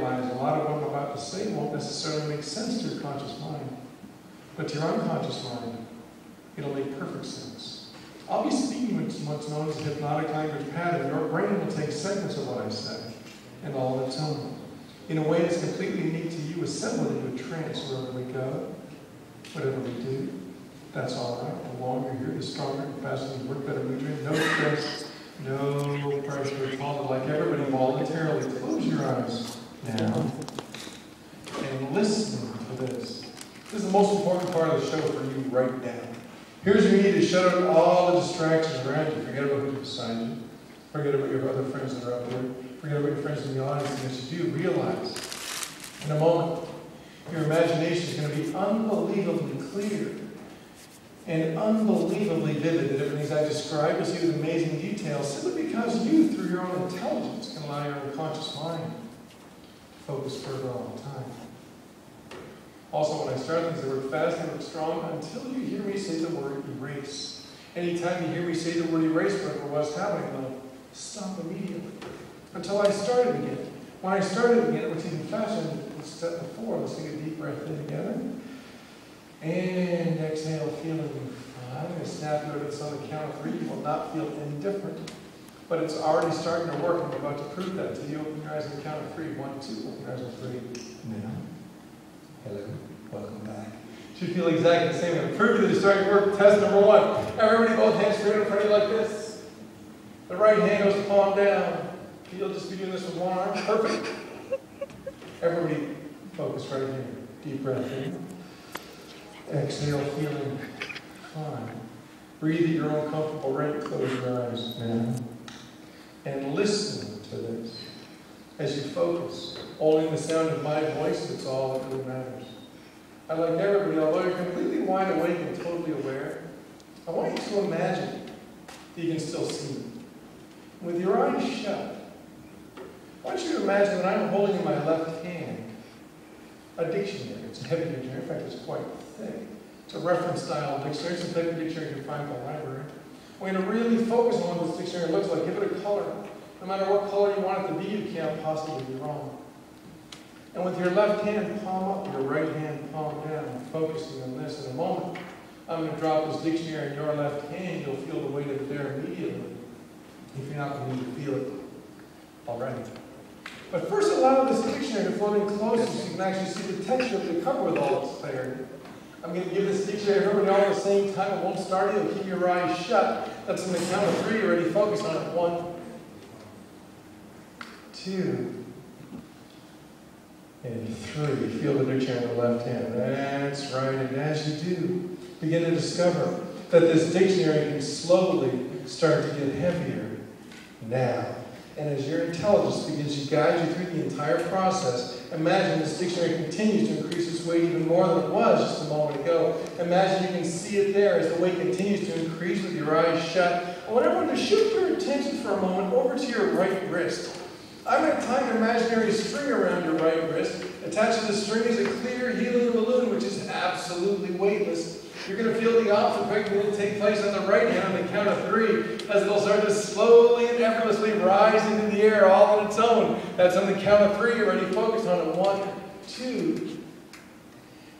realize a lot of what I'm about to say won't necessarily make sense to your conscious mind. But to your unconscious mind, it'll make perfect sense. I'll be speaking with what's known as a hypnotic language pattern. Your brain will take segments of what I say and all of its own, in a way that's completely unique to you, assembled into a trance wherever we go, whatever we do. That's all right. The longer you're here, the stronger and faster you work, better we drink. No stress, no pressure at all. Like everybody voluntarily close your eyes now and listen to this. This is the most important part of the show for you right now. Here's where you need to shut out all the distractions around you. Forget about who's beside you. Forget about your other friends that are up there. Forget about your friends in the audience. And as you do, realize in a moment, your imagination is going to be unbelievably clear and unbelievably vivid. That everything I described, you'll see with amazing details, simply because you, through your own intelligence, can allow your unconscious mind to focus further all the time. Also, when I start things, they work fast, they work strong, until you hear me say the word erase. Anytime you hear me say the word erase, whatever was happening, they'll stop immediately. Until I start it again. When I start it again, which is in fashion, step before, let's take a deep breath in together. And exhale, feeling fine. I'm going to snap you out of this on the count of 3. You will not feel indifferent. But it's already starting to work, and I'm about to prove that. So you open your eyes on the count of 3. 1, 2, open your eyes on 3. Now. Hello. Welcome back. Should feel exactly the same. I'm going to prove that it's starting to work. Test number 1. Everybody both hands straight in front of you like this. The right hand goes palm down. You'll just be doing this with one arm. Perfect. Everybody focus right here. Deep breath in. Exhale, feeling fine. Breathe at your own comfortable rate. Close your eyes now. And listen to this. As you focus, only the sound of my voice, it's all that really matters. I'd like everybody, although you're completely wide awake and totally aware, I want you to imagine that you can still see me. With your eyes shut, I want you to imagine that I'm holding in my left hand a dictionary. It's a heavy dictionary. In fact, it's quite thick. It's a reference-style dictionary. It's a type of dictionary you can find in the library. We're going to really focus on what this dictionary looks like. Give it a color. No matter what color you want it to be, you can't possibly be wrong. And with your left hand palm up, your right hand palm down, focusing on this in a moment, I'm going to drop this dictionary in your left hand. You'll feel the weight of it there immediately. If you're not going to need to feel it already. But first allow this dictionary to float in closer so you can actually see the texture of the cover with all its clarity. I'm going to give this dictionary to everybody all at the same time. It won't start you. Keep your eyes shut. That's on the count of 3. You're ready. Focus on it. 1, 2, and 3. Feel the dictionary in the left hand. That's right. And as you do, begin to discover that this dictionary can slowly start to get heavier now. And as your intelligence begins to guide you through the entire process, imagine this dictionary continues to increase its weight even more than it was just a moment ago. Imagine you can see it there as the weight continues to increase with your eyes shut. I want everyone to shift your attention for a moment over to your right wrist. I'm going to tie an imaginary string around your right wrist. Attached to the string is a clear helium balloon, which is absolutely weightless. You're going to feel the opposite effect will take place on the right hand on the count of 3, as it'll start to slowly and effortlessly rise into the air all on its own. That's on the count of 3. You're ready to focus on it. 1, 2,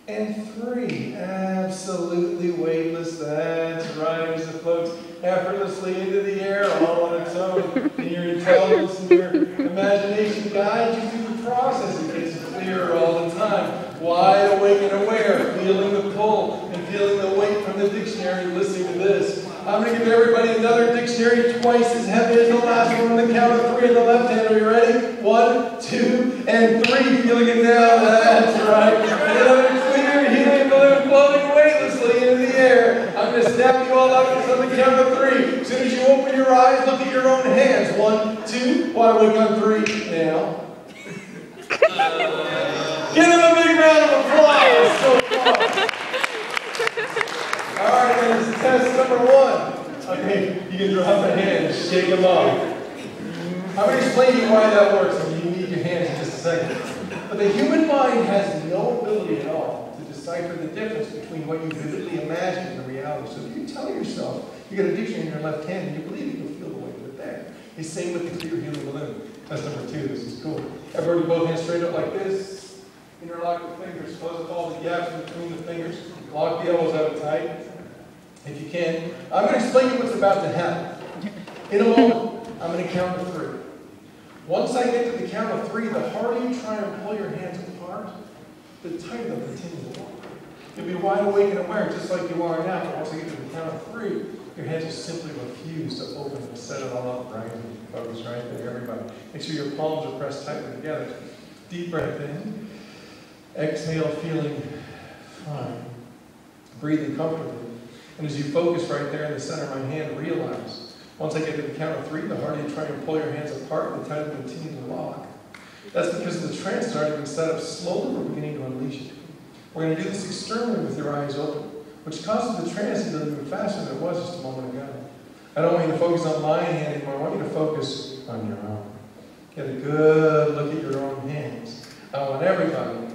and 3. Absolutely weightless. That's right, as it floats effortlessly into the air all on its own. And your intelligence and your imagination guide you through the process. It gets clearer all the time. Wide awake and aware, feeling the pull and feeling the weight from the dictionary, listening to this. I'm going to give everybody another dictionary twice as heavy as the last one on the count of 3 in the left hand. Are you ready? 1, 2, and 3. Feeling it now. That's right. Another clear helium balloon floating weightlessly into the air. I'm going to snap you all out on the count of 3. As soon as you open your eyes, look at your own hands. 1, 2. Wide awake on 3. Now. Give them a big round of applause. So far. All right, then, this is test number 1. Okay, you can drop a hand, shake them off. I'm going to explain to you why that works. I mean, you need your hands in just a second. But the human mind has no ability at all to decipher the difference between what you vividly imagine and the reality. So if you tell yourself you got a dictionary in your left hand and you believe it, you'll feel the weight of it there. The same with the clear helium balloon. That's number 2. This is cool. Everybody authority, both hands straight up like this. Interlock the fingers. Close up all the gaps in between the fingers. Lock the elbows out tight, if you can. I'm going to explain to you what's about to happen. In a moment, I'm going to count to 3. Once I get to the count of 3, the harder you try and pull your hands apart, the tighter they'll continue to walk. You'll be wide awake and aware, just like you are now. But once I get to the count of 3, your hands will simply refuse to open and set it all up right. Focus right there, everybody. Make sure your palms are pressed tightly together. Deep breath in. Exhale, feeling fine. Breathing comfortably. And as you focus right there in the center of my hand, realize, once I get to the count of 3, the harder you try and pull your hands apart, the tighter they continue to lock. That's because the trance has already been set up. Slowly, we're beginning to unleash it. We're going to do this externally with your eyes open, which causes the trance to go even faster than it was just a moment ago. I don't want you to focus on my hand anymore. I want you to focus on your own. Get a good look at your own hands. I want everybody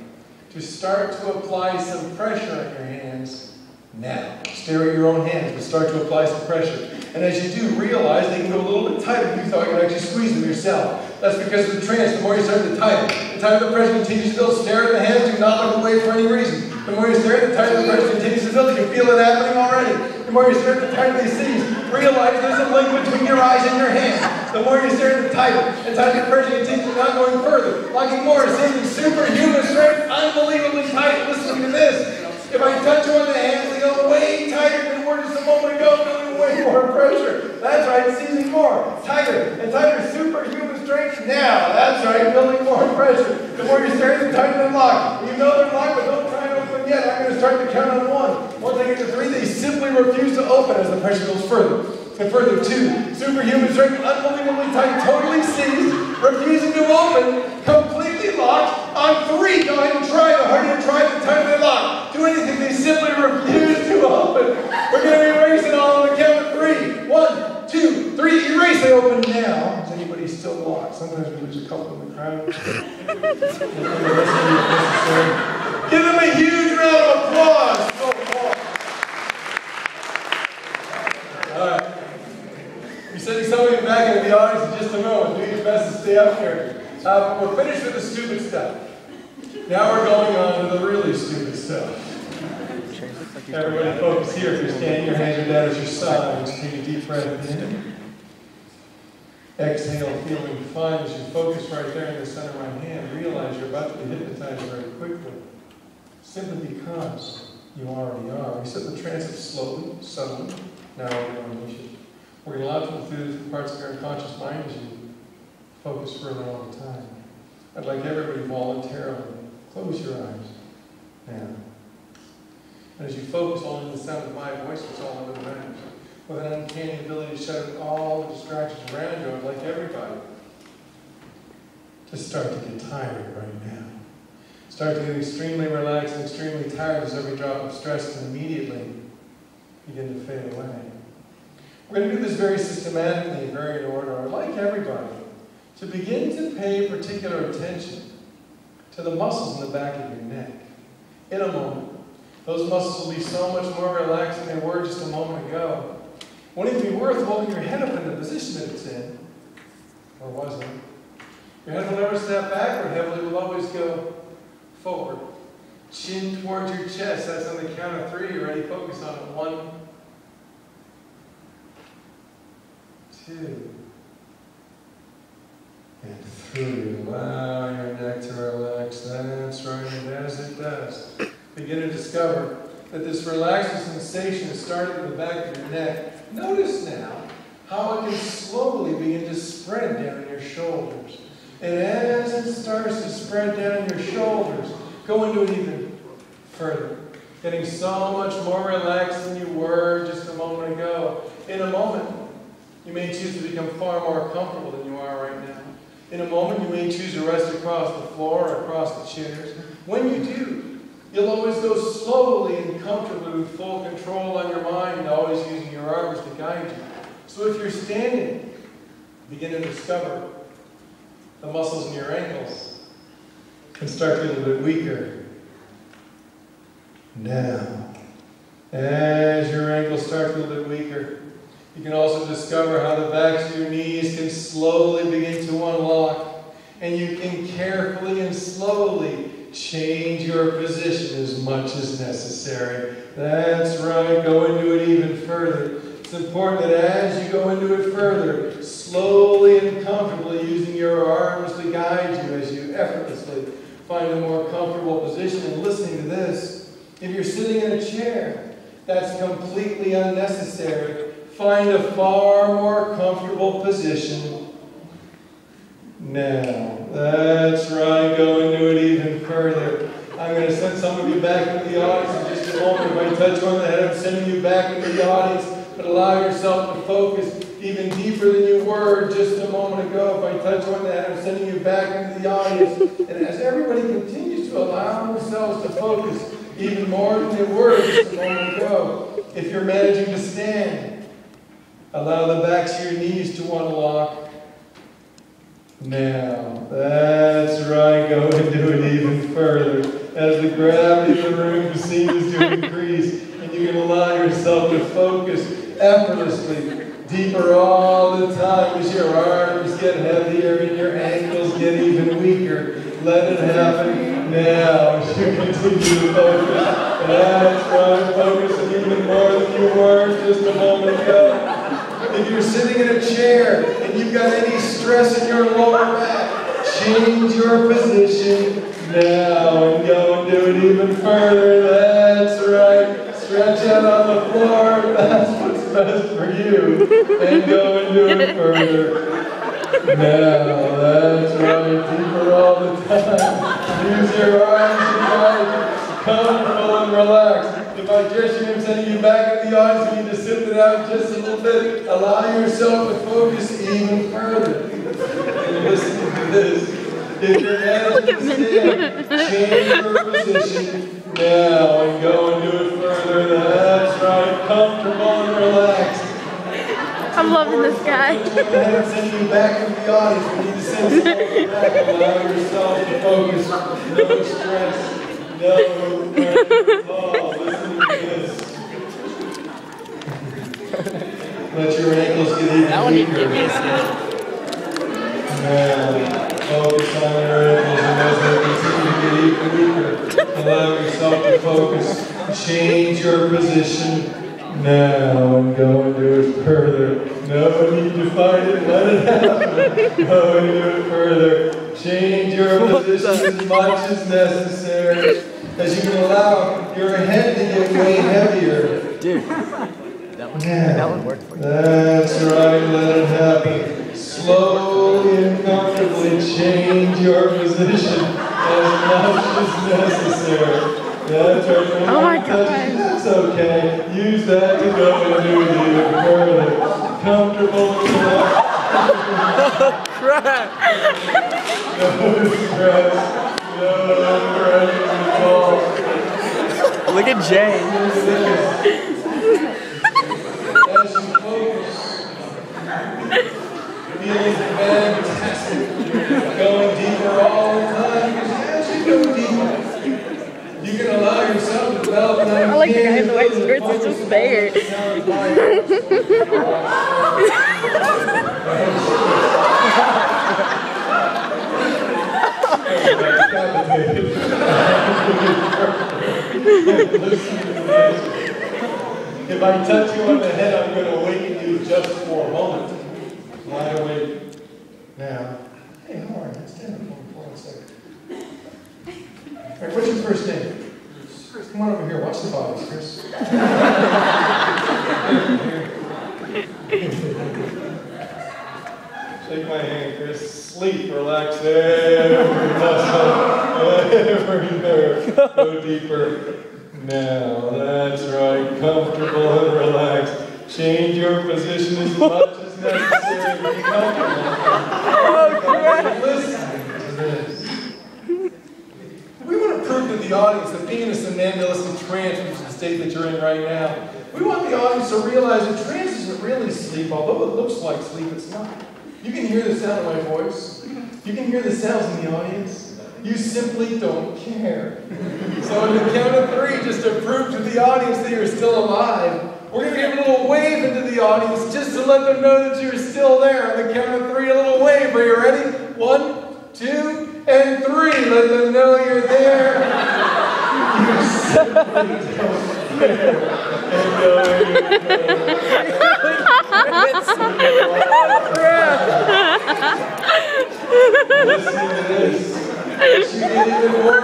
to start to apply some pressure on your hands now. Stare at your own hands, but start to apply some pressure. And as you do, realize they can go a little bit tighter than you thought. You could actually squeeze them yourself. That's because of the trance. The more you start to tighten, the tighter the pressure continues to build. Stare at the hands. Do not look away for any reason. The more you stare, the tighter the pressure continues to build. You can feel it happening already. The more you stare, the tighter they seize. Realize there's a link between your eyes and your hands. The more you stare, the tighter. And tighter the pressure continues, not going further. Locking more, seeing superhuman strength, unbelievably tight. Listen to this. If I touch you on the hands, they go way tighter than we were just a moment ago, building way more pressure. That's right, seizing more. Tighter and tighter, superhuman strength now. That's right, building more pressure. The more you stare, the tighter they lock. You know they're locked, but don't try and open yet. I'm going to start to count on 1. Once I get to 3, they simply refuse to open as the pressure goes further and further. 2, superhuman strength, unbelievably tight, totally seized, refusing to open, completely locked. On 3, go ahead and try. The harder you try, the tighter they lock. Do anything, they simply refuse to open. We're going to be erasing all on the count of 3. 1, 2, 3, erase. They open now. Is anybody still locked? Sometimes we lose a couple in the crowd. Give them a huge round of applause. All right. You're sending somebody back into the audience in just a moment. Do your best to stay up here. We're finished with the stupid stuff. Now we're going on to the really stupid stuff. Everybody focus here. If you're standing, your hands are down at your sides. Take a deep breath in. Exhale, feeling fine. As you focus right there in the center of my hand, realize you're about to be hypnotized very quickly. Simply because you already are. We set the trance up slowly, subtly. Now we're going to unleash it. We're going to allow people through the parts of your unconscious mind as you focus further all the time. I'd like everybody voluntarily close your eyes now. And as you focus only on the sound of my voice, it's all that matters. With an uncanny ability to shut out all the distractions around you, I'd like everybody to start to get tired right now. Start to get extremely relaxed and extremely tired as every drop of stress can immediately begin to fade away. We're going to do this very systematically, very in order. I'd like everybody to begin to pay particular attention to the muscles in the back of your neck. In a moment, those muscles will be so much more relaxed than they were just a moment ago. Wouldn't it be worth holding your head up in the position that it's in? Or was it? Your head will never snap backward. Heavily will always go forward. Chin towards your chest. That's on the count of 3. You ready? Focus on it. 1, 2, and 3. Allow your neck to relax. That's right, and as it does, begin to discover that this relaxing sensation is starting in the back of your neck. Notice now how it can slowly begin to spread down your shoulders. And as it starts to spread down your shoulders, go into it even further. Getting so much more relaxed than you were just a moment ago. In a moment, you may choose to become far more comfortable than you are right now. In a moment, you may choose to rest across the floor or across the chairs. When you do, you'll always go slowly and comfortably with full control on your mind, always using your arms to guide you. So if you're standing, begin to discover the muscles in your ankles can start to get a little bit weaker. Now, as your ankles start to get a little bit weaker, you can also discover how the backs of your knees can slowly begin to unlock. And you can carefully and slowly change your position as much as necessary. That's right, go into it even further. It's important that as you go into it further, slowly and comfortably using your arms to guide you as you effortlessly find a more comfortable position. And listening to this, if you're sitting in a chair, that's completely unnecessary. Find a far more comfortable position. Now, that's right, go into it even further. I'm going to send some of you back into the audience in just a moment. If I touch you on the head, I'm sending you back into the audience. But allow yourself to focus even deeper than you were just a moment ago. If I touch you on the head, I'm sending you back into the audience. And as everybody continues to allow themselves to focus even more than they were just a moment ago, if you're managing to stand, allow the backs of your knees to unlock. Now, that's right, go into it even further. As the gravity of the room seems to increase, and you can allow yourself to focus effortlessly, deeper all the time as your arms get heavier and your ankles get even weaker. Let it happen now as you continue to focus. That's right, focus even more than you were just a moment ago. If you're sitting in a chair and you've got any stress in your lower back, change your position now and go and do it even further. That's right. Stretch out on the floor. That's what's best for you. And go and do it further. Now, that's right. Deeper all the time. Use your arms to guide you. Comfortable and relaxed. If I gesture him sending you back in the audience, you need to sit it out just a little bit. Allow yourself to focus even further. And listen to this. If you're managing to stand, change your position now and go and do it further. That's right. Comfortable and relaxed. I'm loving this guy. I'm sending you back in the audience. We need to send someone back. Allow yourself to focus. No stress. No, listen to this. Let your ankles get even weaker. Now, focus on your ankles and as they continue to get even weaker, allow yourself to focus. Change your position now and go and do it further. No need to fight it, let it happen. Go and do it further. Change your position as much as necessary, as you can allow your head to get way heavier. Dude, that one worked for you. That's right, let it happen. Slowly and comfortably change your position as much as necessary. That's right. Oh my God. That's okay. Use that to go and do it even further. Comfortable and relaxed. Crap! No stress. No pressure at all. Look at Jay. As you focus, feeling fantastic. Going deeper all the time. As you go deeper, you can allow yourself to develop an I like the guy in the white shorts, it's just fair. If I touch you on the head, I'm going to awaken you just for a moment. Lie awake. Now, hey, how are you? Stand up for 1 second. All right, what's your first name? Chris, come on over here. Watch the bodies, Chris. Shake my hand, Chris. Sleep, relax every muscle, every nerve. Go deeper. Now, that's right. Comfortable and relaxed. Change your position as much as necessary. Be comfortable. Listen to this. We want to prove to the audience that being in a somnambulistic trance, which is the state that you're in right now, we want the audience to realize that trance isn't really sleep. Although it looks like sleep, it's not. You can hear the sound of my voice. You can hear the sounds in the audience. You simply don't care. So on the count of 3, just to prove to the audience that you're still alive, we're going to give a little wave into the audience just to let them know that you're still there. On the count of 3, a little wave. Are you ready? 1, 2, and 3. Let them know you're there. You simply Listen to this. As you get even more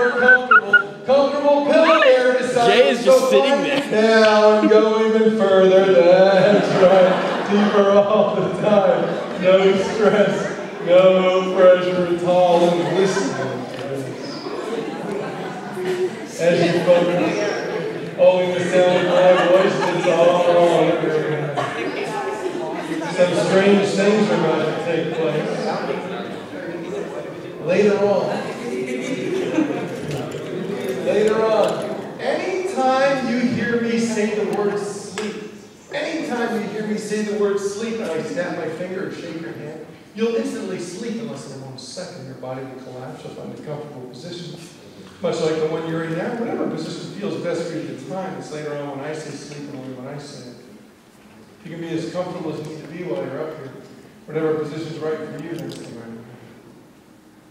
comfortable pillow air beside Jay is just sitting there. Now and go even further. That's right. Deeper all the time. No stress, no pressure at all. And listen to this. As you focus, only the sound of my voice is all wrong. Some strange things are about to take place. Later on, anytime you hear me say the word sleep, anytime you hear me say the word sleep and I snap my finger or shake your hand, you'll instantly sleep in less than 1 second. Your body will collapse. You'll find a comfortable position. Much like the one you're in now, whatever position feels best for you at the time. It's later on when I say sleep and only when I say it. You can be as comfortable as you need to be while you're up here. Whatever position's right for you, that's the right one.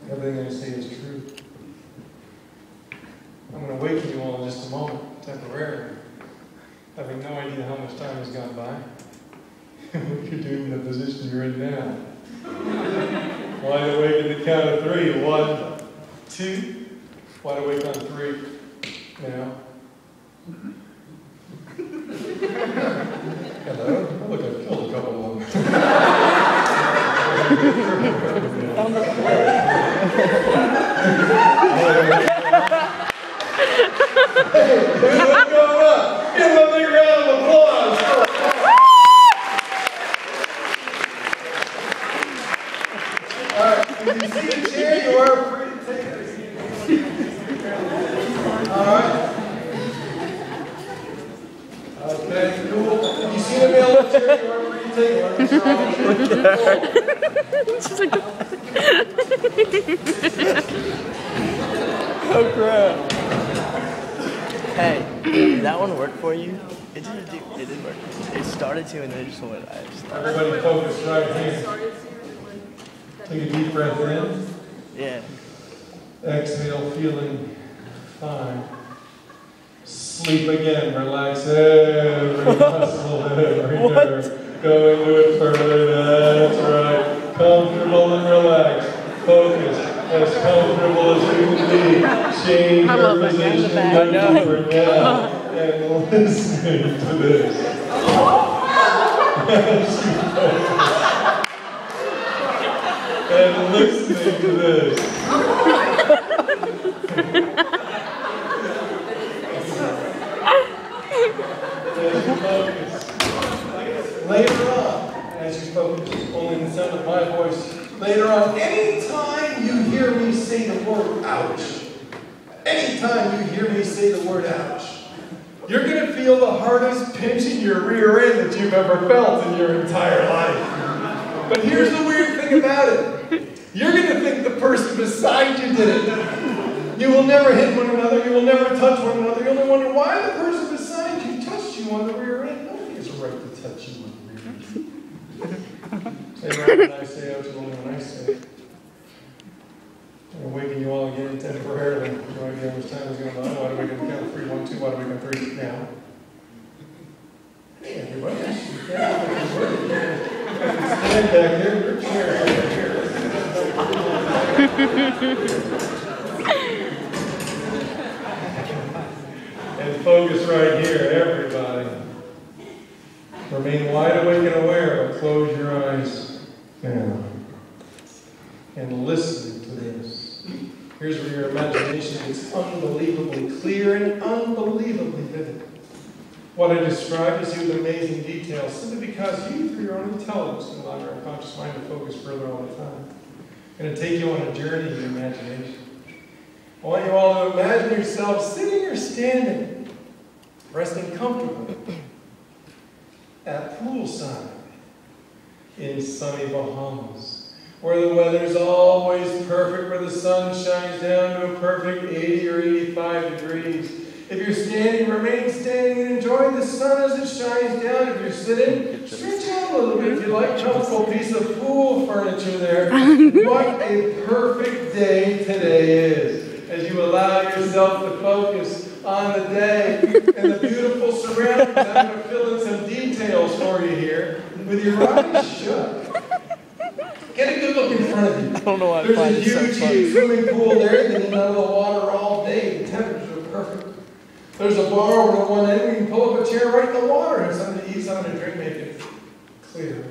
Everything I say is true. I'm going to awaken you all in just a moment, temporarily. Having no idea how much time has gone by. What you're doing in the position you're in now. Wide awake at the count of 3. 1, 2. Wide awake on 3. Now. Hello. Look, I've killed a couple of them. Hey, what's going on? Give them a big round of applause. All right, when you see a chair, you are free to take it. All right. Okay, cool. You see the male chair, you are free to take it. Oh crap. Hey, did that one work for you? It did work. It started to and then it just went. Everybody focus right here. Take a deep breath in. Yeah. Exhale, feeling fine. Sleep again, relax every muscle, every nerve. Go into it further, that's right. Comfortable and relaxed. Focus, as comfortable as you can be. Change your position for now, and listening to this. And listening to this. Later on, as you focus only in the sound of my voice, later on, anytime you hear me say the word ouch, anytime you hear me say the word ouch, you're going to feel the hardest pinch in your rear end that you've ever felt in your entire life. But here's the weird thing about it. You're going to think the person beside you did it. You will never hit one another. You will never touch one another. You'll wonder why the person beside you touched you on the rear end. Nobody has a right to touch you on the rear end. Say right when I say ouch, only when I say it. I'm waking you all again temporarily. No idea how much time is going on. Why do we get the count of 3? 1, 2. Why do we go 3 now? Hey, everybody. Stand back there. Your chair over here. And focus right here, everybody. Remain wide awake and aware, but close your eyes now. And listen to this. Here's where your imagination gets unbelievably clear and unbelievably vivid. What I described is you with amazing detail, simply because you, through your own intelligence, can allow your unconscious mind to focus further all the time. I'm going to take you on a journey in your imagination. I want you all to imagine yourself sitting or standing, resting comfortably, at poolside in sunny Bahamas, where the weather's always perfect, where the sun shines down to a perfect 80 or 85 degrees, If you're standing, remain standing and enjoy the sun as it shines down. If you're sitting, stretch out a little bit if you like. Comfortable piece of pool furniture there. What a perfect day today is, as you allow yourself to focus on the day and the beautiful surroundings. I'm going to fill in some details for you here with your eyes shut. Get a good look in front of you. I don't know why I There's find a it so huge funny. swimming pool there. You've been out of the water all day. The temperatures are perfect. There's a bar over at one end where you can pull up a chair right in the water and have something to eat, something to drink, make it clear.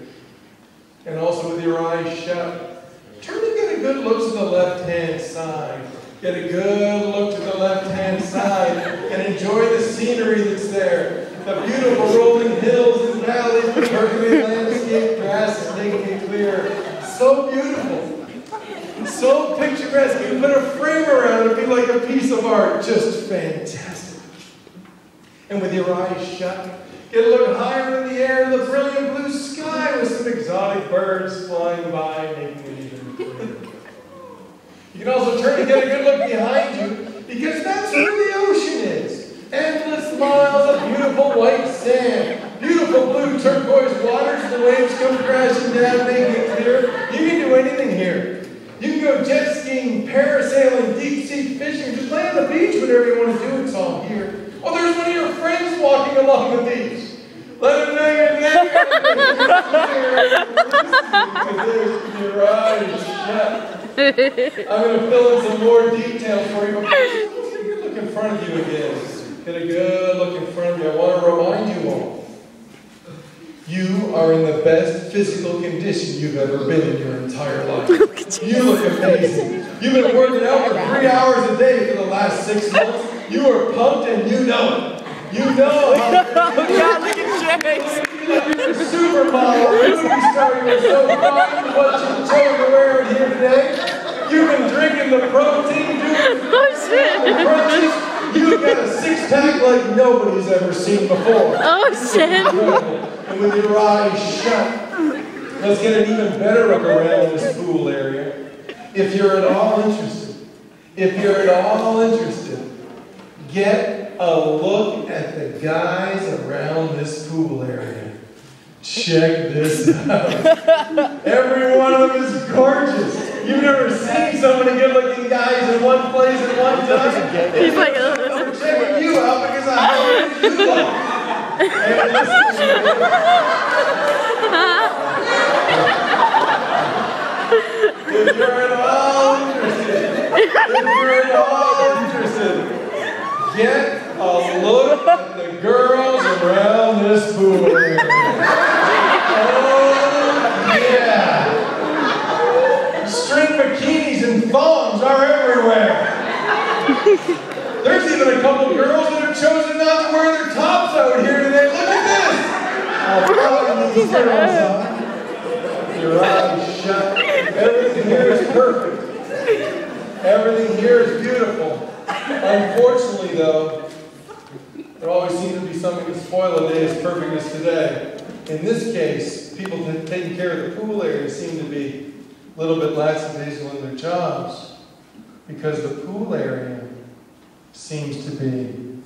And also with your eyes shut, turn and get a good look to the left-hand side. Get a good look to the left-hand side and enjoy the scenery that's there. The beautiful rolling hills and valleys, the perfectly landscaped grass is making it clear. So beautiful. So picturesque. You put a frame around it, it'd be like a piece of art. Just fantastic. And with your eyes shut, get a look higher in the air, the brilliant blue sky with some exotic birds flying by, making it even clearer. You can also turn and get a good look behind you, because that's where the ocean is. Endless miles of beautiful white sand, beautiful blue turquoise waters, the waves come crashing down, making it clear. You can do anything here. You can go jet skiing, parasailing, deep sea fishing, just lay on the beach, whatever you want to do, it's all here. Oh, there's one of your friends walking along the beach. Let them know you're there. With your eyes shut. I'm going to fill in some more details for you, but take a good look in front of you again. Get a good look in front of you. I want to remind you all, you are in the best physical condition you've ever been in your entire life. You look amazing. You've been working out for 3 hours a day for the last 6 months. You are pumped and you know it. You know how Oh God, look at Chase. you're a supermodel, a movie star. You're so proud of what you chose to wear here today. You've been drinking the protein, doing Oh shit! the crunches. You've got a six-pack like nobody's ever seen before. Oh shit! And with your eyes shut, let's get an even better look around this pool area. If you're at all interested, get a look at the guys around this pool area. Check this out. Every one of them is gorgeous. You've never seen so many good-looking guys in one place at one time. He's like, I'm checking you out because I know you look. And listen to me. If you're at all interested, get a look at the girls around this pool area. Oh, yeah. String bikinis and thongs are everywhere. There's even a couple girls that have chosen not to wear their tops out here today. Look at this. I'll follow these girls up. Your eyes shut. Everything here is perfect. Everything here is beautiful. Unfortunately, though, there always seems to be something to spoil a day as perfect as today. In this case, people taking care of the pool area seem to be a little bit lackadaisical in their jobs, because the pool area seems to be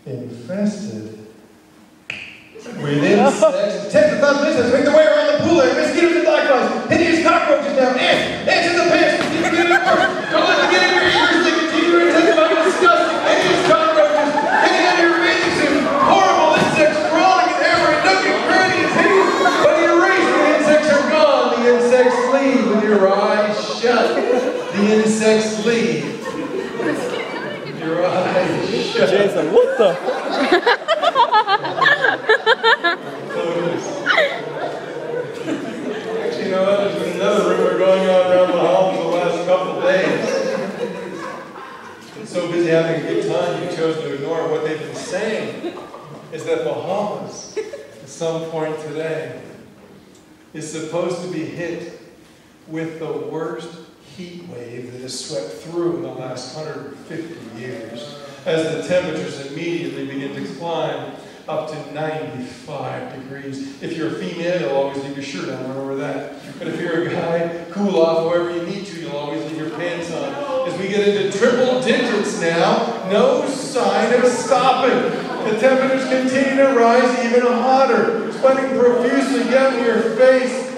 infested with insects. Tens of thousands of insects make their way around the pool area. Mosquitoes and blackflies, hideous cockroaches down, ants in the pants. Keep getting worse. Don't let them get in your ears. They continue to intensify disgusting, hideous cockroaches hanging out of your bathing suit. Horrible insects crawling in every nook and cranny. It's hideous, but you erase the insects are gone. The insects leave with your eyes shut. The insects leave. Your eyes shut. Jason, what the? Actually, you know what? There's been another rumor going on around the halls the last couple of days. Been so busy having a good time, you chose to ignore it. What they've been saying is that Bahamas, at some point today, is supposed to be hit with the worst heat wave that has swept through in the last 150 years, as the temperatures immediately begin to climb up to 95 degrees. If you're a female, you'll always leave your shirt on, remember that. But if you're a guy, cool off wherever you need to, you'll always leave your pants on. As we get into triple digits now, no sign of stopping. The temperatures continue to rise even hotter, sweating profusely down your face.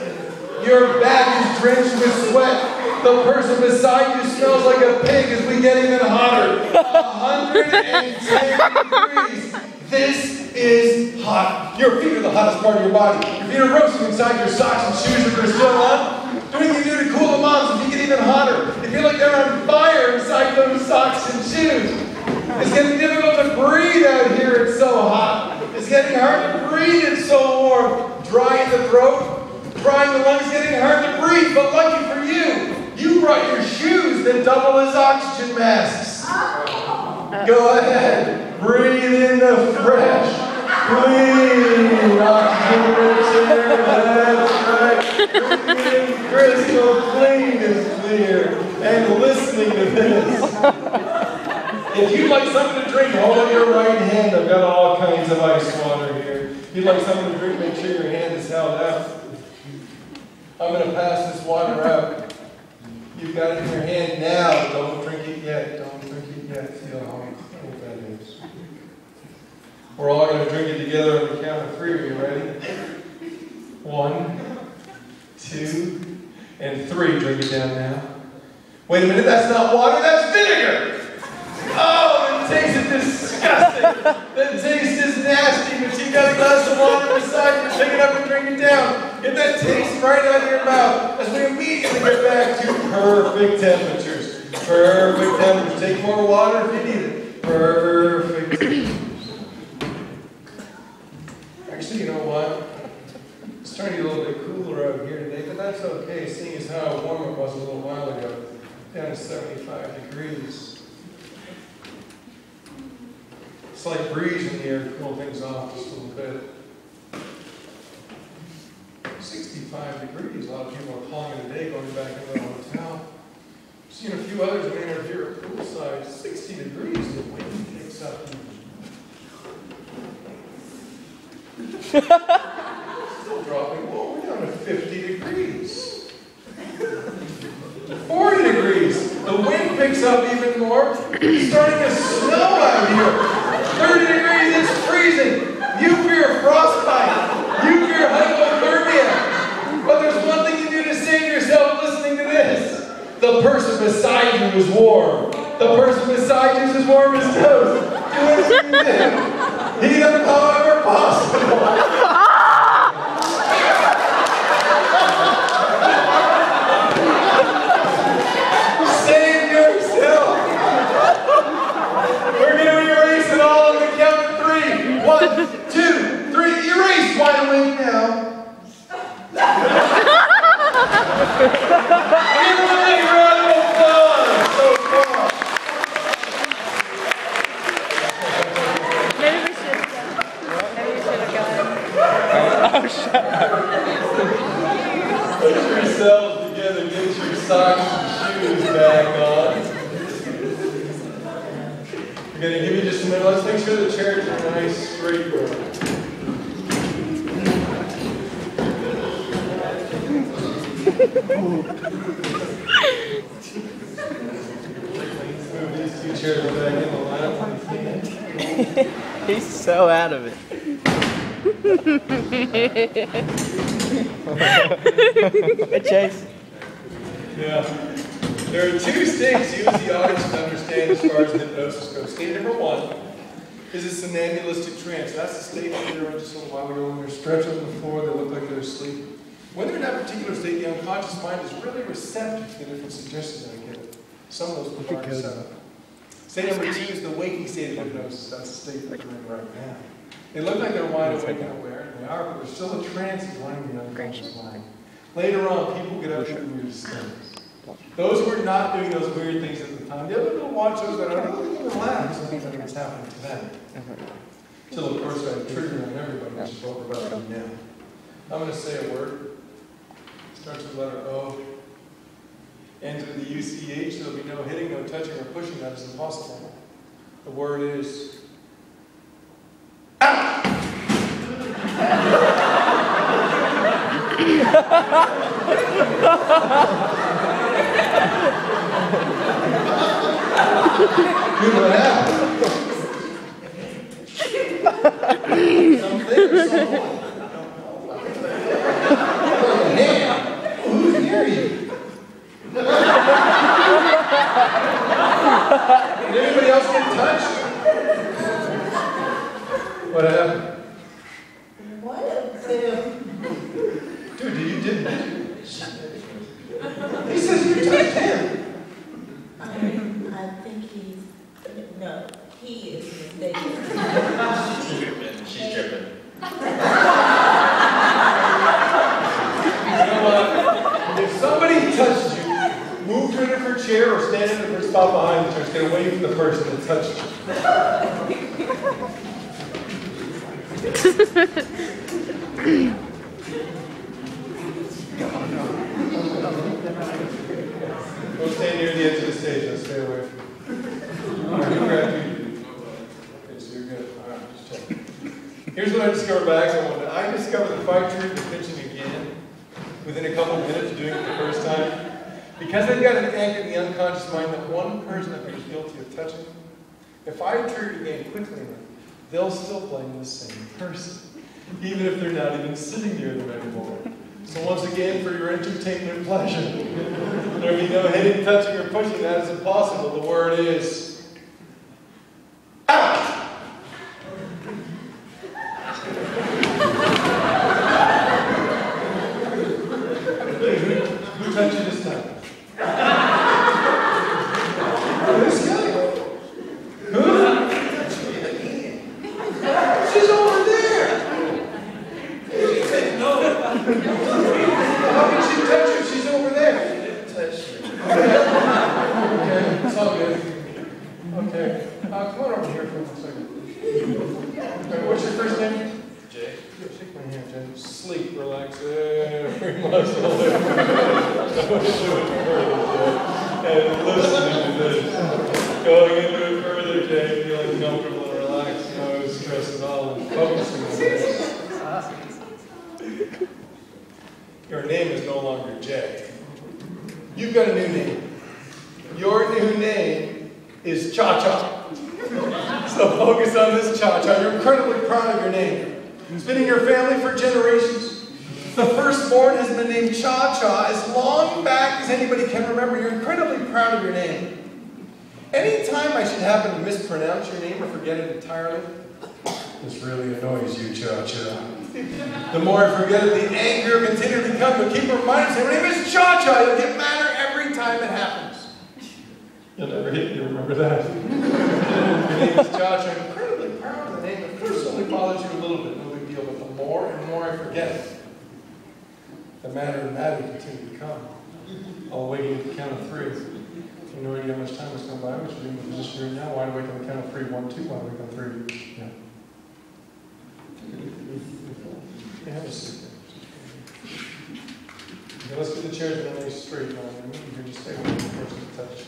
Your back is drenched with sweat. The person beside you smells like a pig as we get even hotter. 110 degrees. This is hot. Your feet are the hottest part of your body. Your feet are roasting inside your socks and shoes if they're still on. Do anything you do to cool them off so you get even hotter. They feel like they're on fire inside those socks and shoes. It's getting difficult to breathe out here. It's so hot. It's getting hard to breathe. It's so warm. Dry in the throat. Dry in the lungs. Getting hard to breathe. But lucky for you, you brought your shoes that double as oxygen masks. Go ahead. Breathe in the fresh, clean oxygen-rich air. That's right. Breathing in crystal clean and clear. And listening to this. If you'd like something to drink, hold up your right hand. I've got all kinds of ice water here. If you'd like something to drink, make sure your hand is held out. I'm going to pass this water out. You've got it in your hand now. Don't drink it yet. Don't drink it yet. Feel how cold that is. We're all going to drink it together on the count of 3. Are you ready? 1, 2, and 3. Drink it down now. Wait a minute. That's not water. That's vinegar. Oh, the taste is disgusting. The taste is nasty, but you got a glass of water beside you. Pick it up and drink it down. Get that taste right out of your mouth as we immediately get back to perfect temperatures. Perfect temperatures. Take more water if you need it. Perfect temperatures. Actually, you know what? It's turning a little bit cooler out here today, but that's okay, seeing as how warm it was a little while ago. Down to 75 degrees. Slight breeze in the air to cool things off just a little bit. 65 degrees. A lot of people are calling it a day going back into the hotel. I've seen a few others in there here at poolside. 60 degrees. The wind picks up. Still dropping. Whoa, we're down to 50 degrees. 40 degrees. The wind picks up even more. It's starting to snow out here. 30 degrees, it's freezing. You fear frostbite. You fear hypothermia. But there's one thing you do to save yourself listening to this. The person beside you is warm. The person beside you is as warm as toast. Do anything you do. Heat them however possible. Save yourself. We're going to erase it all on the count of 3. 1, 2, 3. Erase. Wide awake now. Give them a big round of applause. So far. Maybe we should have gone. Oh, shut up. Put yourselves together. Get your socks and shoes back on. We're going to give you just a minute. Let's make sure the chairs are nice, straight row. Move these 2 chairs back in the lap. He's so out of it. Hey, Chase. Yeah. There are 2 states you as the audience can understand as far as hypnosis goes. State number 1 is a somnambulistic trance. That's the state that they're in just a little while ago when they're stretched on the floor, they look like they're asleep. When they're in that particular state, the unconscious mind is really receptive to the different suggestions that I give it. Some of those provide a setup. State number 2 is the waking state of hypnosis. That's the state that they're in right now. They look like they're wide awake and aware, and they are, but there's still a trance running the unconscious mind. Later on, people get up to the weirdest things. Those who are not doing those weird things at the time, the other people watch those that are really relaxed and think what's happening to them. Until, of course, I trigger on everybody, which is what we're about to do now. I'm going to say a word. Starts with the letter O. Ends with the UCH. There'll be no hitting, no touching, or pushing. That is impossible. The word is out. Dude, what happened? Something or someone? Man, who's near you? Did anybody else get touched? What happened? One of them. Dude, you didn't. He says you touched him. I think no, he is mistaken. She's tripping. You know what? If somebody touched you, move to a different chair or stand in a different spot behind the chair. Stay away from the person that touched you. Go stand near the edge of the stage. Let's stay away from you. All right, who grabbed you? Okay, so you're good. All right, just check. Here's what I discovered by accident. I discovered that if I treat the pitching again, within a couple of minutes of doing it the first time, because they've got an anchor in the unconscious mind that one person up here is guilty of touching them, if I trigger it again quickly enough, they'll still blame the same person, even if they're not even sitting near them anymore. So once again, for your entertainment and pleasure, there'll be no hitting, touching, or pushing. That is impossible. The word is out. Who touched you this time? This guy. Who? She's over there. No. How can she touch you? She's over there. She didn't touch me. Okay, it's all good. Okay. Come on over here for 1 second. Okay, what's your first name? Jay. Shake my hand, Jay. Sleep, relax every muscle. And listening to this. Going into it further, Jay, feeling comfortable and relaxed, no stress at all, and focusing on this. Your name is no longer Jay. You've got a new name. Your new name is Cha-Cha. So focus on this Cha-Cha. You're incredibly proud of your name. It's been in your family for generations. The firstborn has been named Cha-Cha as long back as anybody can remember. You're incredibly proud of your name. Anytime I should happen to mispronounce your name or forget it entirely, this really annoys you, Cha-Cha. The more I forget it, the angrier I continue to become. But keep reminding me, my name is Cha-Cha. You'll get madder every time it happens. You'll never hit you, remember that. Your name is Cha-Cha. I'm incredibly proud of the name. At first it only bothers you a little bit, no big deal. But the more and more I forget it, the madder and madder you continue to become. I'll wait at the count of 3. You know already how much time has gone by, which is in the position you're in now. Wide awake on the count of 3. 1, 2, wide awake on 3. Yeah. Yeah, have a seat there. Okay, let's get the chairs in a nice straight line. You can just stay with the person to touch.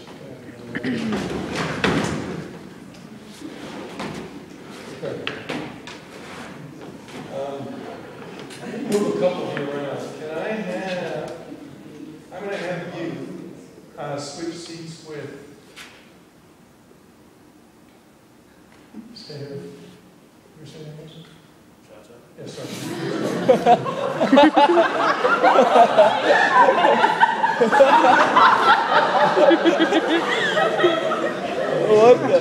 Okay. I'm going to move a couple here around. Can I have, I'm going to have you switch seats with, stay here. You're saying anything? Yes, sir. What the?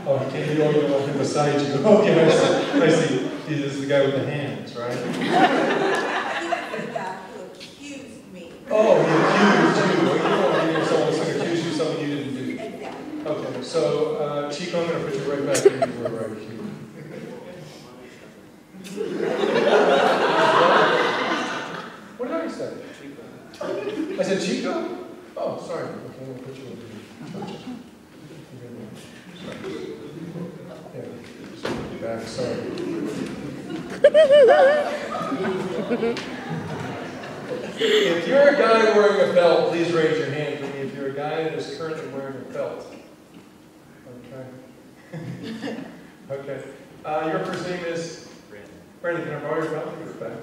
Oh, okay, you don't know him beside you. Okay, I see. This is the guy with the hands, right? He's the guy who accused me. Oh, he accused you. Well, you don't want to hear someone accuse you of something you didn't do. Exactly. Okay, so, Chico, I'm going to put you right back in where we're right here. What did I say? Chico. I said Chico? Oh, sorry. Okay, I'm going to put you over here. Yeah, just put you back, sorry. If you're a guy wearing a belt, please raise your hand for me. If you're a guy that is currently wearing a belt. Okay. Okay. Your first name is? Brandon. Brandon, can I borrow your belt? Give it back.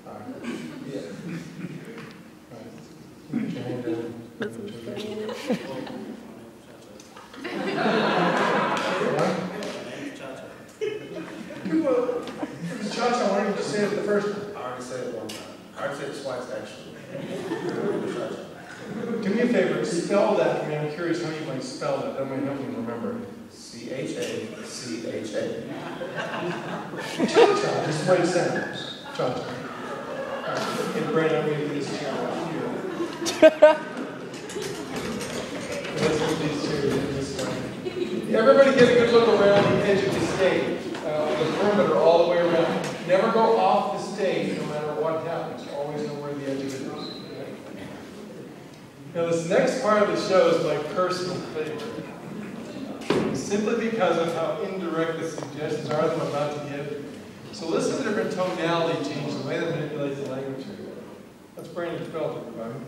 All right. Yeah. Right. Put your hand down. Cha-cha, why didn't you say it the first time? I already said it one time. I already said it twice, actually. Do me a favor, spell that for me. I'm curious how you might spell that. That might help me remember. C-H-A-C-H-A. Cha-cha, just the way it sounds. Cha-cha. And Brandon, I'm going to get this chair right here. Let's move these chairs in this way. Everybody get a good look around the edge of the stage. The perimeter all the way around. Never go off the stage no matter what happens. Always know where the edge of it is. Now this next part of the show is my personal favorite. Simply because of how indirect the suggestions are that I'm about to give. So listen to the different tonality change, the way that manipulates the language here. That's Brandon Felt, everybody.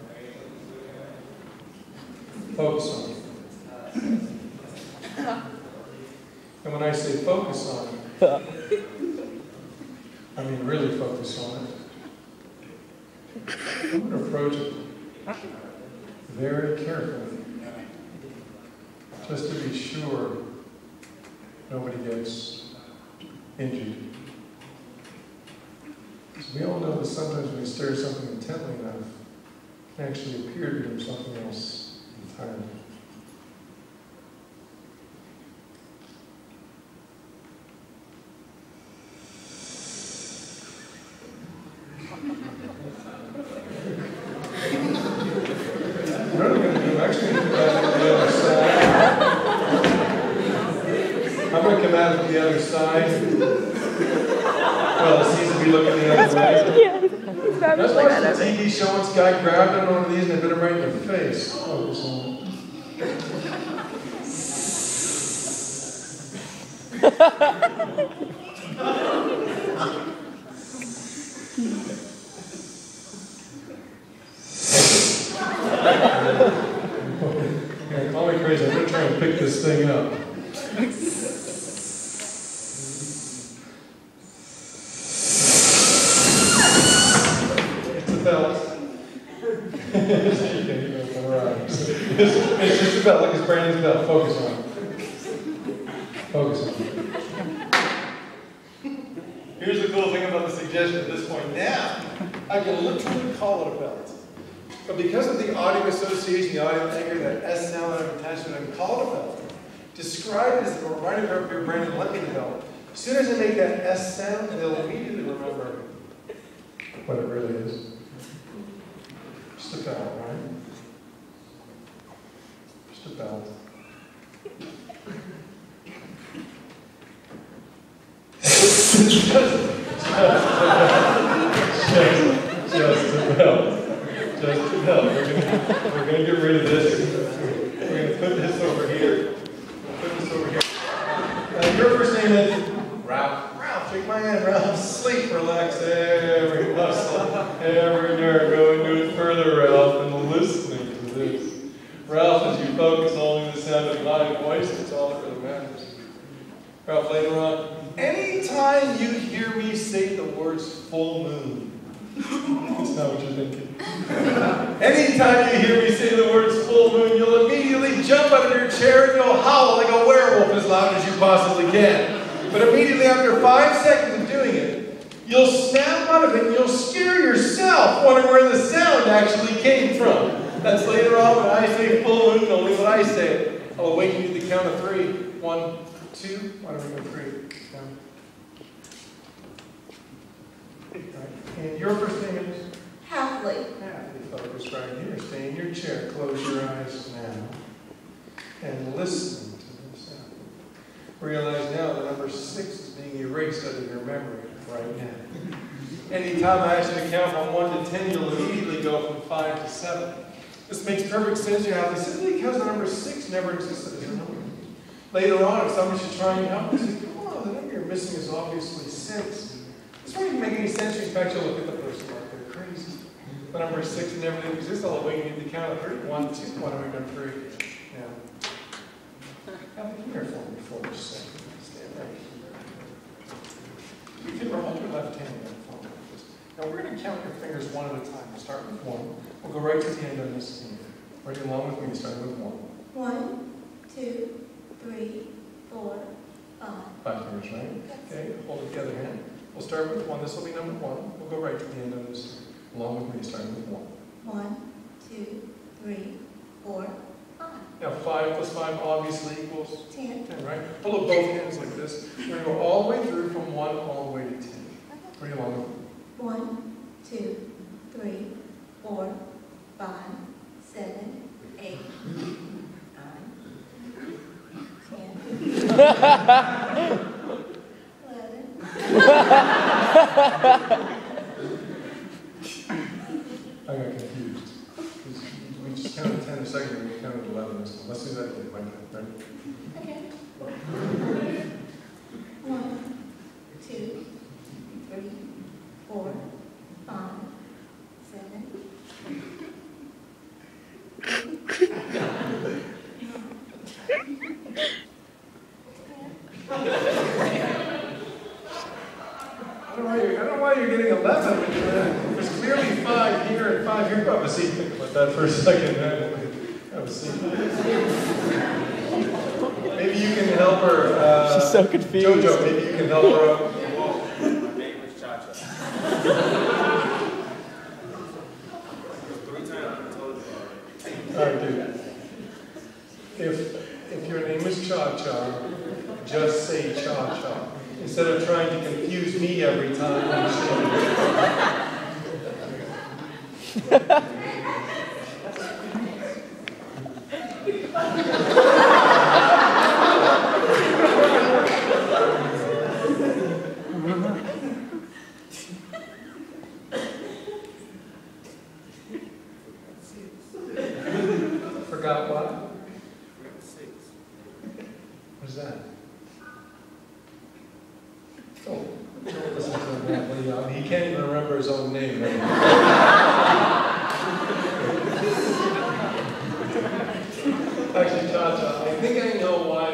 Focus on it. And when I say focus on it, I mean really focus on it. I'm going to approach it very carefully, just to be sure nobody gets injured. Because we all know that sometimes when we stare at something intently enough, it can actually appear to be something else entirely. What I'm going to do, I'm actually going to come out to the other side. I'm going to come out to the other side. Well, it seems to be looking the other way. That's why the TV show once a guy grabbed on one of these and hit him right in the face. Focus on Yeah, call me crazy. I'm going to try and pick this thing up. It's a belt. It's just a belt. Look, it's Brandon's belt. Focus on it. Focus on it. Here's the cool thing about the suggestion at this point. Now, I can literally call it a belt. But because of the audio association, the audio anchor, that S sound that I've attached to it, I can call it a belt. Describe it as the right of your brain and let me the belt. As soon as I make that S sound, they'll immediately remember what it really is. Just a belt, right? Just a belt. Just a belt. Just a belt. We're going to get rid of this. We're going to put this over here. Put this over here. Your first name is? Ralph. Ralph, shake my hand, Ralph. Sleep, relax every muscle, every nerve. Go into it further, Ralph, and listening to this. Ralph, as you focus only on the sound of my voice, that's all that really matters. Ralph, later on, anytime you hear me say the words full moon, that's not what you're thinking. Anytime you hear me say the words full moon, you'll immediately jump out of your chair and you'll howl like a werewolf as loud as you possibly can. But immediately after 5 seconds of doing it, you'll snap out of it and you'll scare yourself, wondering where the sound actually came from. That's later on when I say full moon, only when I say it. I'll awaken you to the count of 3. 1, 2, why don't we go 3? Right. And your first name is? Halfly. Halfly. Focus right here. Stay in your chair. Close your eyes now. And listen to the sound. Realize now that number 6 is being erased out of your memory right now. Anytime I ask you to count from 1 to 10, you'll immediately go from 5 to 7. This makes perfect sense, you have this simply because the number 6 never existed as a number. Later on, if somebody should try and help you, say, come on, the number you're missing is obviously 6. This won't even make any sense. You expect you'll look at the person like they're crazy. The number 6 never did exist. I'll awaken you to the count of 3. 1, 2, why don't we go 3? Now, have a here for me for a second. Stand right here. You can hold your left hand there for me. Now we're going to count your fingers one at a time. We'll start with one. We'll go right to the end of this finger. Ready along with me, starting with one. 1, 2, 3, 4, 5. 5 fingers, right? Okay, hold it the other hand. We'll start with one. This will be number 1. We'll go right to the end of this. Along with me, starting with 1. 1, 2, 3, 4, 5. Now 5 plus 5 obviously equals 10. 10, right? Hold up both hands like this. We're going to go all the way through from 1 all the way to 10. Ready along with me. 1, 2, 3, 4, 5, 7, 8, 9, 10, 11. I got confused. We just counted 10 a second ago, we counted 11 this one. Let's do that again, right? Ready? Okay. 1, 2, 3, 4, 5, 7. I don't know why you're getting 11, but there's clearly 5 here and 5 here. Have a seat. Think about that for a second. Have a seat. Maybe you can help her. She's so confused. Jojo, maybe you can help her out. My name is Cha-Cha. 3 times I told you already. All right, dude. If your name is Cha-Cha, just say Cha-Cha. Instead of trying to confuse me every time I'm saying Forgot what? 6. What is that? Oh, don't listen to him that way. I mean, he can't even remember his own name. Right? Actually, Cha-Cha, I think I know why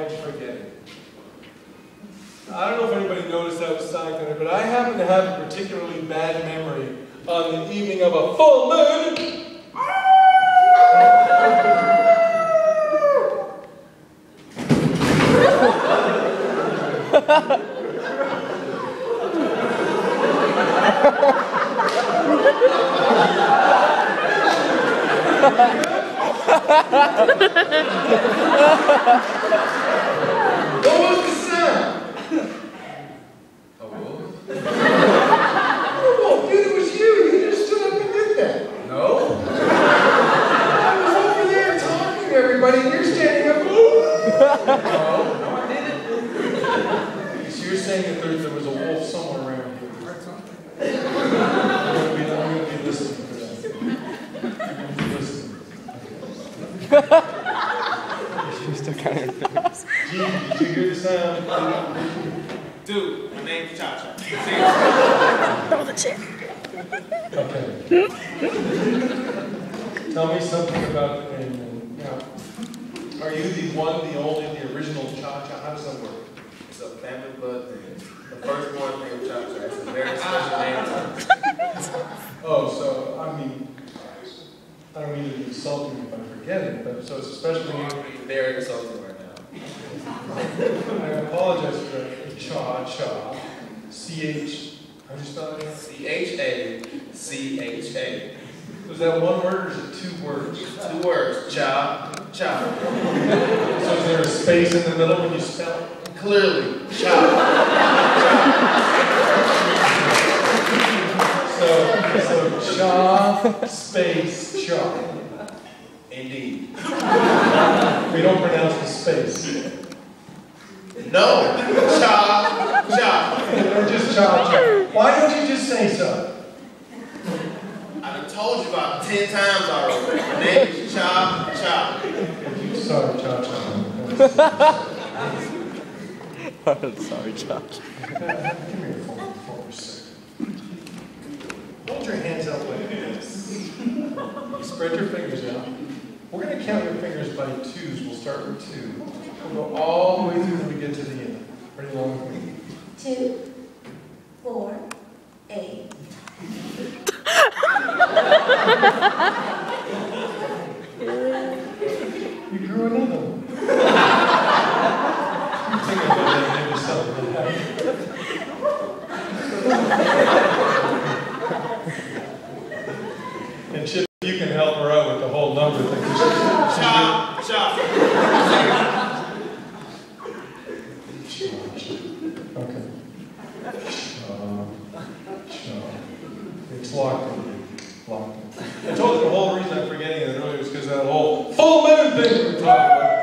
I'm forgetting. I don't know if anybody noticed outside tonight, but I happen to have a particularly bad memory on the evening of a full moon. What was the sound? A wolf? Oh, dude, it was you. You just stood up and did that. No? I was over there talking to everybody, and you're standing up. No, I didn't. So you're saying that there was a wolf somewhere around here. I'm going to be listening for that. I'm going to be listening. She's still counting her fingers. Gee, did you hear the sound? Dude, my name's Cha-Cha. Throw the chair. Okay. Tell me something about the name. Now, are you the one, the only, the original Cha-Cha? How does that work? It's a family blood thing. The first one named Cha-Cha. It's a very special name to us. Oh, so, I don't mean to be insulting if I forget it, but so it's a special name. Very insulting right now. I apologize for that. Cha-Cha. C-H. How do you spell it? C-H-A-C-H-A. Was that one word or is it 2 words? 2 words. Cha-Cha. So is there a space in the middle when you spell it? Clearly. Cha. So cha space cha. Indeed. We don't pronounce the space. No. Cha. Cha. Or just cha cha. Why don't you just say so? I done told you about 10 times already. My name is Cha-Cha. Sorry, cha cha. I'm sorry, Josh. Give me your phone for a second. Hold your hands out like this. You spread your fingers out. We're going to count your fingers by 2s. We'll start with 2. We'll go all the way through till we get to the end. Ready along with me? 2, 4, 8, You grew another one. You think about that, maybe something will happen. And Chip, you can help her out with the whole number thing. Chop. Okay. It's locked in. Locked in. I told you the whole reason I'm forgetting it earlier was because of that whole full moon thing we were talking about.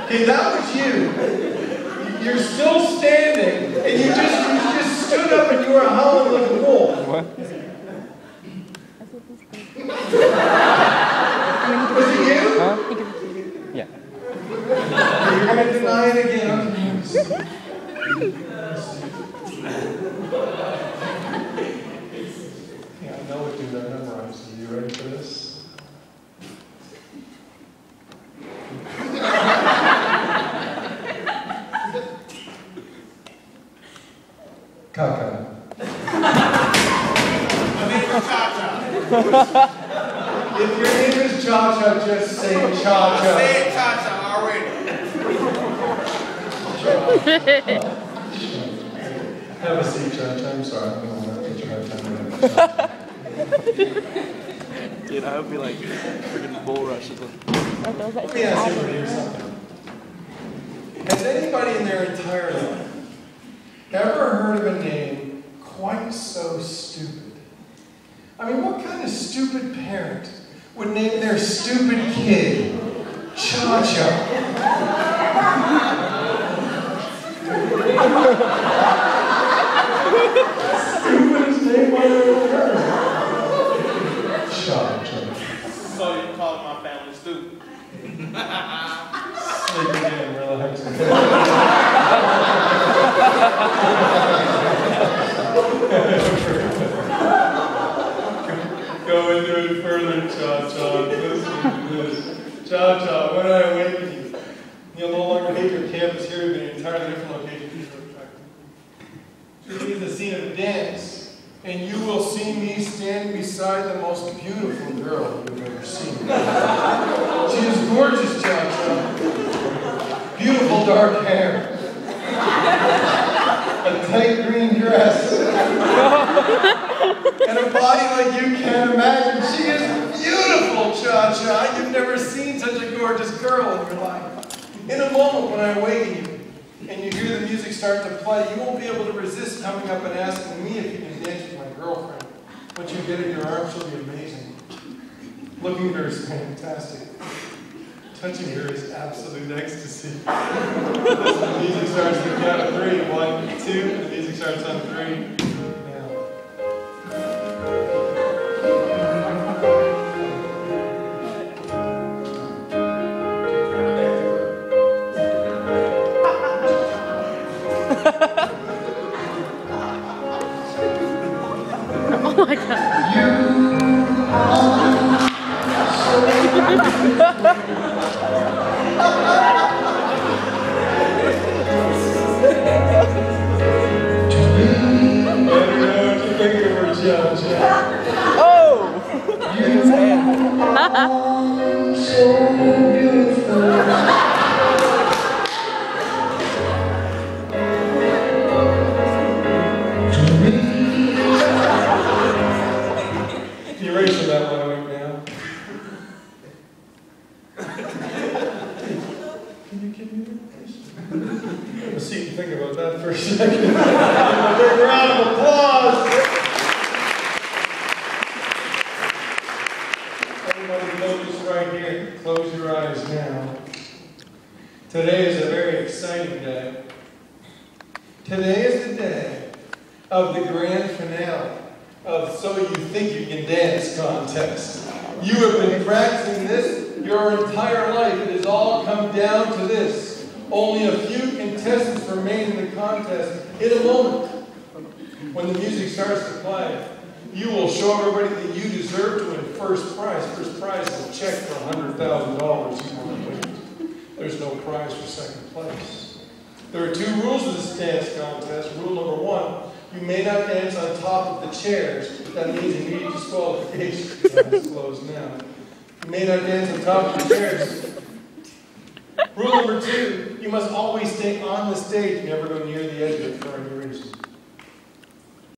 Okay, that was you. You're still standing, and you just stood up and you were howling like a wolf. What? Was it you? Huh? Yeah. You're going to deny it again. Yeah, I know what you memorized. Are you ready for this? Kaka. My name is Cha-Cha. If your name is Cha-Cha, just say Cha-Cha. I said Cha-Cha already. Have a seat, Cha-Cha. I'm sorry. I don't want to put you hard time. Dude, I hope you like freaking bull rushes them. Let me ask everybody something. Has anybody in their entire life ever heard of a name quite so stupid? I mean, what kind of stupid parent would name their stupid kid Cha-Cha? Stupidest name I've ever heard. Cha-Cha. So you called my family stupid. Sleep again, relax. Go into it further, Cha-Cha. Listen to this. Cha-Cha, when I awaken you, you'll no longer hate your campus here, but an entirely different location. This is the scene of a dance, and you will see me standing beside the most beautiful girl you've ever seen. She is gorgeous, Cha-Cha. Beautiful dark hair. A tight green dress. And a body like you can't imagine. She is beautiful, Cha-Cha. You've never seen such a gorgeous girl in your life. In a moment when I awaken you, and you hear the music start to play, you won't be able to resist coming up and asking me if you can dance with my girlfriend. Once you get in your arms, she'll be amazing. Looking at her is fantastic. Touching her is absolute ecstasy. The music starts to the count of 3. 1, 2, and the music starts on 3. Now. Oh my god. Oh! So beautiful. Erasing that one right now. Can you give me that? Have a seat and think about that for a second. Give a big round of applause. Everybody focus right here. Close your eyes now. Today is a very exciting day. Today is the day of the grand finale of So You Think You Can Dance contest. You have been practicing this your entire life. It has all come down to this. Only a few contestants remain in the contest. In a moment, when the music starts to play, you will show everybody that you deserve to win first prize. First prize is a check for $100,000 you want to win. There's no prize for second place. There are 2 rules of this dance contest. Rule number 1, you may not dance on top of the chairs. That means immediate disqualification. It's closed now. You may not dance on top of the chairs. Rule number 2, you must always stay on the stage. Never go near the edge of it for any